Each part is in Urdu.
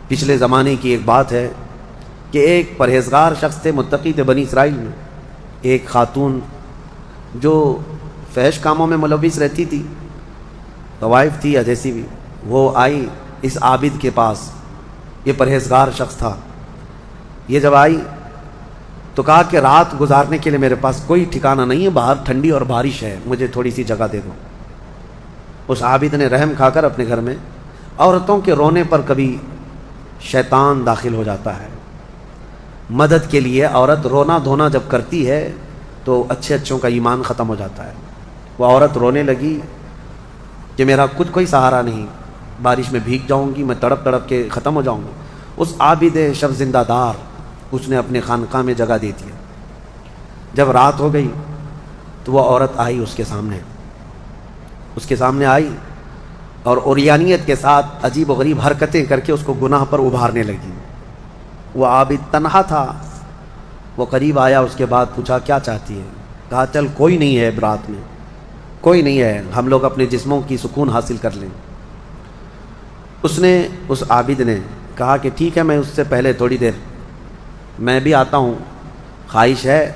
پچھلے زمانے کی ایک بات ہے کہ ایک پرہیزگار شخص تھے، متقی تھے بنی اسرائیل میں. ایک خاتون جو فحش کاموں میں ملوث رہتی تھی، طوائف تھی یا جیسی بھی، وہ آئی اس عابد کے پاس. یہ پرہیزگار شخص تھا. یہ جب آئی تو کہا کہ رات گزارنے کے لیے میرے پاس کوئی ٹھکانہ نہیں ہے، باہر ٹھنڈی اور بارش ہے، مجھے تھوڑی سی جگہ دے دو. اس عابد نے رحم کھا کر اپنے گھر میں عورتوں کے رونے پر کبھی شیطان داخل ہو جاتا ہے. مدد کے لیے عورت رونا دھونا جب کرتی ہے تو اچھوں کا ایمان ختم ہو جاتا ہے. وہ عورت رونے لگی کہ میرا کچھ کوئی سہارا نہیں، بارش میں بھیگ جاؤں گی، میں تڑپ تڑپ کے ختم ہو جاؤں گی. اس عابد شب زندہ دار اس نے اپنے خانقاہ میں جگہ دے دیا. جب رات ہو گئی تو وہ عورت آئی اس کے سامنے آئی اور عریانیت کے ساتھ عجیب و غریب حرکتیں کر کے اس کو گناہ پر ابھارنے لگی. وہ عابد تنہا تھا. وہ قریب آیا، اس کے بعد پوچھا کیا چاہتی ہے؟ کہا چل کوئی نہیں ہے، رات میں کوئی نہیں ہے، ہم لوگ اپنے جسموں کی سکون حاصل کر لیں. اس عابد نے کہا کہ ٹھیک ہے، میں اس سے پہلے تھوڑی دیر میں بھی آتا ہوں، خواہش ہے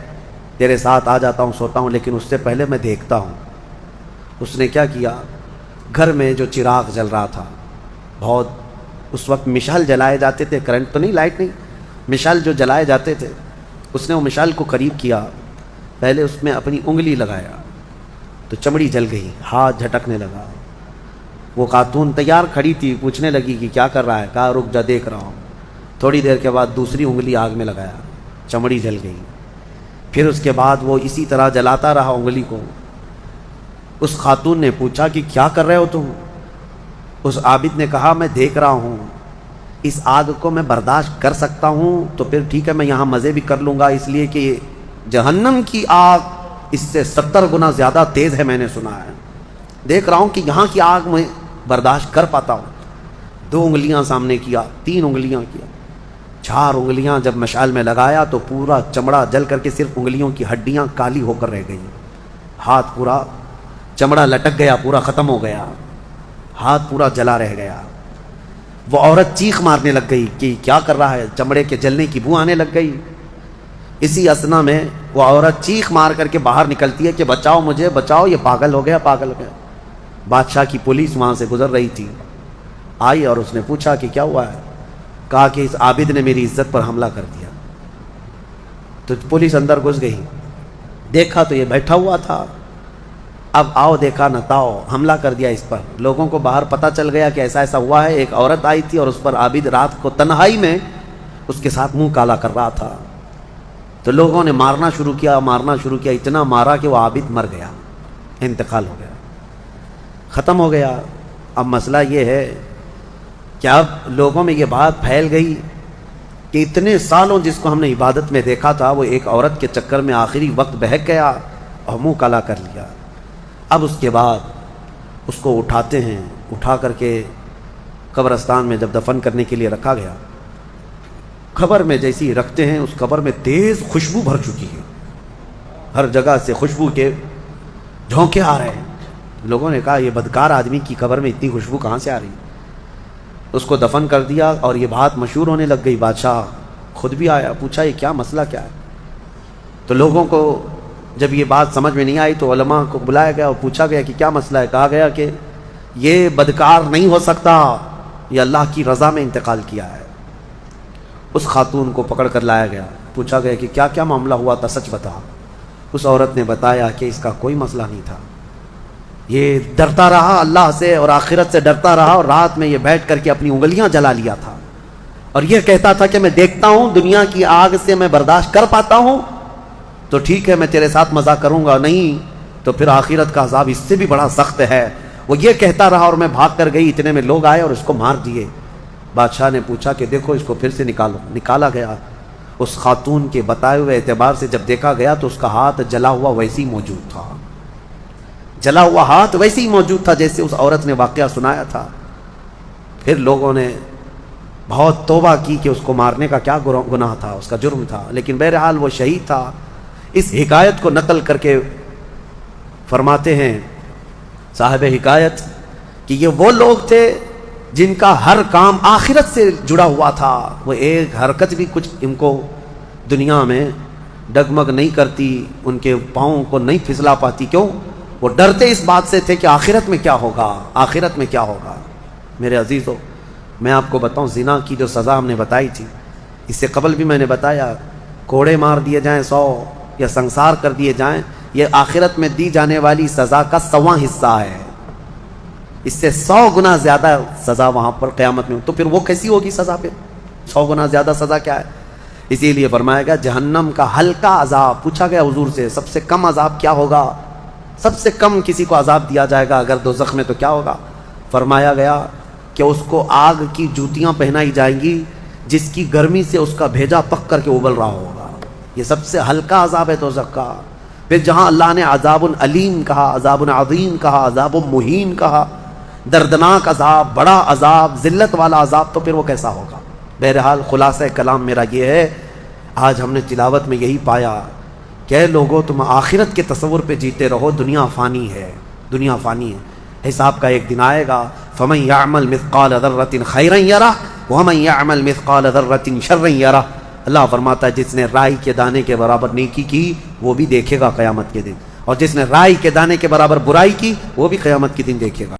تیرے ساتھ آ جاتا ہوں، سوتا ہوں، لیکن اس سے پہلے میں دیکھتا ہوں. اس نے کیا کیا، گھر میں جو چراغ جل رہا تھا، بہت اس وقت مشال جلائے جاتے تھے، کرنٹ تو نہیں، لائٹ نہیں، مشال جو جلائے جاتے تھے، اس نے وہ مشال کو قریب کیا. پہلے اس میں اپنی انگلی لگایا تو چمڑی جل گئی، ہاتھ جھٹکنے لگا. وہ خاتون تیار کھڑی تھی، پوچھنے لگی کہ کیا کر رہا ہے؟ کہا رک جا، دیکھ رہا ہوں. تھوڑی دیر کے بعد دوسری انگلی آگ میں لگایا، چمڑی جل گئی. پھر اس کے بعد وہ اسی طرح جلاتا رہا انگلی کو. اس خاتون نے پوچھا کہ کیا کر رہے ہو تم؟ اس عابد نے کہا میں دیکھ رہا ہوں، اس آگ کو میں برداشت کر سکتا ہوں تو پھر ٹھیک ہے، میں یہاں مزے بھی کر لوں گا، اس لیے کہ جہنم کی آگ اس سے 70 گنا زیادہ تیز ہے، میں نے سنا ہے. دیکھ رہا ہوں کہ یہاں کی آگ میں برداشت کر پاتا ہوں. 2 انگلیاں سامنے کیا، 3 انگلیاں کیا، 4 انگلیاں جب مشعل میں لگایا تو پورا چمڑا جل کر کے صرف انگلیوں کی ہڈیاں کالی ہو کر رہ گئی. ہاتھ پورا چمڑا لٹک گیا، پورا ختم ہو گیا، ہاتھ پورا جلا رہ گیا. وہ عورت چیخ مارنے لگ گئی کہ کیا کر رہا ہے، چمڑے کے جلنے کی بو آنے لگ گئی. اسی اسنا میں وہ عورت چیخ مار کر کے باہر نکلتی ہے کہ بچاؤ مجھے، بچاؤ، یہ پاگل ہو گیا، پاگل ہو گیا. بادشاہ کی پولیس وہاں سے گزر رہی تھی، آئی اور اس نے پوچھا کہ کیا ہوا ہے؟ کہا کہ اس عابد نے میری عزت پر حملہ کر دیا. تو پولیس اندر گھس گئی، دیکھا تو یہ بیٹھا ہوا تھا. اب آؤ دیکھا نہ تاؤ، حملہ کر دیا اس پر. لوگوں کو باہر پتہ چل گیا کہ ایسا ایسا ہوا ہے. ایک عورت آئی تھی اور اس پر عابد رات کو تنہائی میں اس کے ساتھ منہ کالا کر رہا تھا. تو لوگوں نے مارنا شروع کیا، اتنا مارا کہ وہ عابد مر گیا، انتقال ہو گیا، ختم ہو گیا. اب مسئلہ یہ ہے کہ اب لوگوں میں یہ بات پھیل گئی کہ اتنے سالوں جس کو ہم نے عبادت میں دیکھا تھا، وہ ایک عورت کے چکر میں آخری وقت بہک گیا اور منہ کالا کر لیا. اب اس کے بعد اس کو اٹھاتے ہیں، اٹھا کر کے قبرستان میں جب دفن کرنے کے لیے رکھا گیا، قبر میں جیسی ہی رکھتے ہیں، اس قبر میں تیز خوشبو بھر چکی ہے، ہر جگہ سے خوشبو کے جھونکے آ رہے ہیں. لوگوں نے کہا یہ بدکار آدمی کی قبر میں اتنی خوشبو کہاں سے آ رہی؟ اس کو دفن کر دیا اور یہ بات مشہور ہونے لگ گئی. بادشاہ خود بھی آیا، پوچھا یہ کیا مسئلہ کیا ہے؟ تو لوگوں کو جب یہ بات سمجھ میں نہیں آئی تو علماء کو بلایا گیا اور پوچھا گیا کہ کیا مسئلہ ہے. کہا گیا کہ یہ بدکار نہیں ہو سکتا، یہ اللہ کی رضا میں انتقال کیا ہے. اس خاتون کو پکڑ کر لایا گیا، پوچھا گیا کہ کیا کیا معاملہ ہوا تھا، سچ بتا. اس عورت نے بتایا کہ اس کا کوئی مسئلہ نہیں تھا، یہ ڈرتا رہا اللہ سے اور آخرت سے ڈرتا رہا، اور رات میں یہ بیٹھ کر کے اپنی انگلیاں جلا لیا تھا اور یہ کہتا تھا کہ میں دیکھتا ہوں دنیا کی آگ سے میں برداشت کر پاتا ہوں تو ٹھیک ہے میں تیرے ساتھ مزہ کروں گا، نہیں تو پھر آخرت کا عذاب اس سے بھی بڑا سخت ہے. وہ یہ کہتا رہا اور میں بھاگ کر گئی. اتنے میں لوگ آئے اور اس کو مار دیے. بادشاہ نے پوچھا کہ دیکھو اس کو پھر سے نکالو. نکالا گیا. اس خاتون کے بتائے ہوئے اعتبار سے جب دیکھا گیا تو اس کا ہاتھ جلا ہوا ویسے ہی موجود تھا، جلا ہوا ہاتھ ویسے ہی موجود تھا جیسے اس عورت نے واقعہ سنایا تھا. پھر لوگوں نے بہت توبہ کی کہ اس کو مارنے کا کیا گناہ تھا، اس کا جرم تھا، لیکن بہرحال وہ شہید تھا. اس حکایت کو نقل کر کے فرماتے ہیں صاحب حکایت کہ یہ وہ لوگ تھے جن کا ہر کام آخرت سے جڑا ہوا تھا، وہ ایک حرکت بھی کچھ ان کو دنیا میں ڈگمگ نہیں کرتی، ان کے پاؤں کو نہیں پھسلا پاتی. کیوں؟ وہ ڈرتے اس بات سے تھے کہ آخرت میں کیا ہوگا، آخرت میں کیا ہوگا. میرے عزیزو، میں آپ کو بتاؤں، زنا کی جو سزا ہم نے بتائی تھی، اس سے قبل بھی میں نے بتایا، کوڑے مار دیے جائیں 100 یا سنسار کر دیے جائیں، یہ آخرت میں دی جانے والی سزا کا 100واں حصہ ہے. اس سے 100 گنا زیادہ سزا وہاں پر قیامت میں. تو پھر وہ کیسی ہوگی سزا؟ پھر 100 گنا زیادہ سزا کیا ہے؟ اسی لیے فرمایا گیا جہنم کا ہلکا عذاب. پوچھا گیا حضور سے سب سے کم عذاب کیا ہوگا؟ سب سے کم کسی کو عذاب دیا جائے گا اگر دوزخ میں تو کیا ہوگا؟ فرمایا گیا کہ اس کو آگ کی جوتیاں پہنائی جائیں گی جس کی گرمی سے اس کا بھیجا پک کر کے ابل رہا ہوگا. یہ سب سے ہلکا عذاب ہے دوزخ کا. پھر جہاں اللہ نے عذاب علیم کہا، عذاب عظیم کہا، عذاب مہین کہا، دردناک عذاب، بڑا عذاب، ذلت والا عذاب، تو پھر وہ کیسا ہوگا؟ بہرحال خلاصہ کلام میرا یہ ہے، آج ہم نے تلاوت میں یہی پایا کہ لوگوں تم آخرت کے تصور پہ جیتے رہو، دنیا فانی ہے، دنیا فانی ہے، حساب کا ایک دن آئے گا. فمن یعمل مثقال ذرۃ خیرا یرہ ومن یعمل مثقال ذرۃ شرا یرہ. اللہ فرماتا ہے جس نے رائی کے دانے کے برابر نیکی کی وہ بھی دیکھے گا قیامت کے دن، اور جس نے رائی کے دانے کے برابر برائی کی وہ بھی قیامت کے دن دیکھے گا.